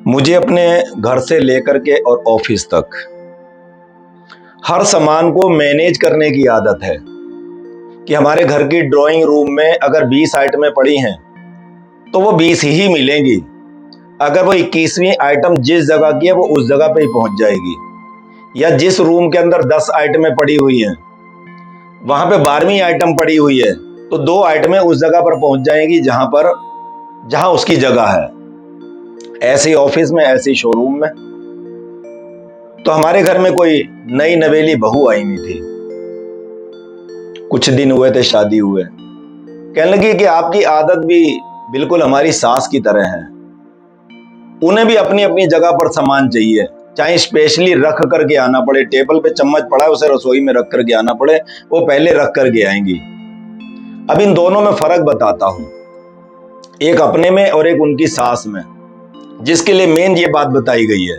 मुझे अपने घर से लेकर के और ऑफिस तक हर सामान को मैनेज करने की आदत है कि हमारे घर की ड्राइंग रूम में अगर 20 आइटमें पड़ी हैं तो वो 20 ही मिलेंगी। अगर वो 21वीं आइटम जिस जगह की है वो उस जगह पे ही पहुंच जाएगी। या जिस रूम के अंदर 10 आइटमें पड़ी हुई हैं वहां पे 12वीं आइटम पड़ी हुई है तो 2 आइटमें उस जगह पर पहुंच जाएंगी जहां उसकी जगह है। ऐसे ऑफिस में, ऐसे शोरूम में। तो हमारे घर में कोई नई नवेली बहू आई नहीं थी। कुछ दिन हुए थे शादी हुए। कहने लगी कि आपकी आदत भी बिल्कुल हमारी सास की तरह है। उन्हें भी अपनी अपनी जगह पर सामान चाहिए, चाहे स्पेशली रख करके आना पड़े। टेबल पे चम्मच पड़ा है, उसे रसोई में रख करके आना पड़े, वो पहले रख करके आएंगी। अब इन दोनों में फर्क बताता हूं, एक अपने में और एक उनकी सास में, जिसके लिए मेन ये बात बताई गई है।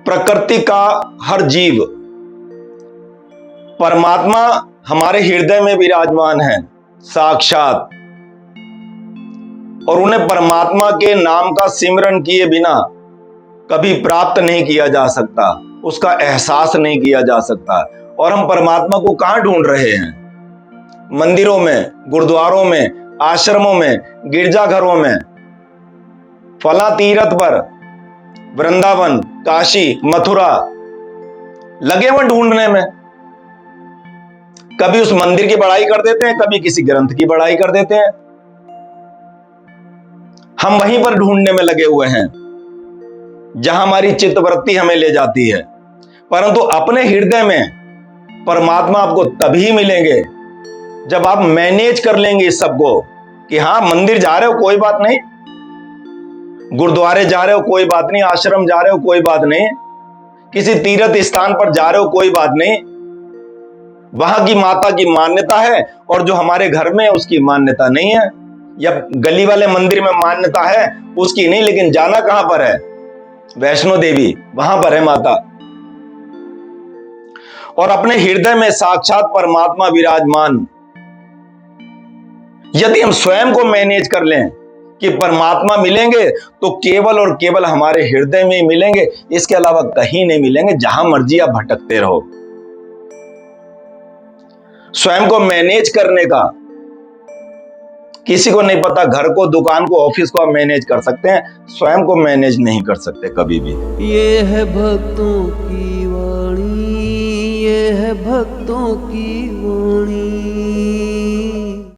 प्रकृति का हर जीव, परमात्मा हमारे हृदय में विराजमान है साक्षात, और उन्हें परमात्मा के नाम का सिमरन किए बिना कभी प्राप्त नहीं किया जा सकता, उसका एहसास नहीं किया जा सकता। और हम परमात्मा को कहां ढूंढ रहे हैं? मंदिरों में, गुरुद्वारों में, आश्रमों में, गिरजाघरों में, फला तीर्थ पर, वृंदावन, काशी, मथुरा, लगे हुए ढूंढने में। कभी उस मंदिर की बड़ाई कर देते हैं, कभी किसी ग्रंथ की बड़ाई कर देते हैं। हम वहीं पर ढूंढने में लगे हुए हैं जहां हमारी चित्तवृत्ति हमें ले जाती है। परंतु अपने हृदय में परमात्मा आपको तभी मिलेंगे जब आप मैनेज कर लेंगे इस सबको कि हाँ, मंदिर जा रहे हो कोई बात नहीं, गुरुद्वारे जा रहे हो कोई बात नहीं, आश्रम जा रहे हो कोई बात नहीं, किसी तीर्थ स्थान पर जा रहे हो कोई बात नहीं। वहां की माता की मान्यता है और जो हमारे घर में है उसकी मान्यता नहीं है, या गली वाले मंदिर में मान्यता है उसकी नहीं। लेकिन जाना कहां पर है? वैष्णो देवी, वहां पर है माता। और अपने हृदय में साक्षात परमात्मा विराजमान। यदि हम स्वयं को मैनेज कर लें कि परमात्मा मिलेंगे तो केवल और केवल हमारे हृदय में ही मिलेंगे, इसके अलावा कहीं नहीं मिलेंगे। जहां मर्जी आप भटकते रहो। स्वयं को मैनेज करने का किसी को नहीं पता। घर को, दुकान को, ऑफिस को आप मैनेज कर सकते हैं, स्वयं को मैनेज नहीं कर सकते कभी भी। ये है भक्तों की वाणी, ये है भक्तों की वाणी।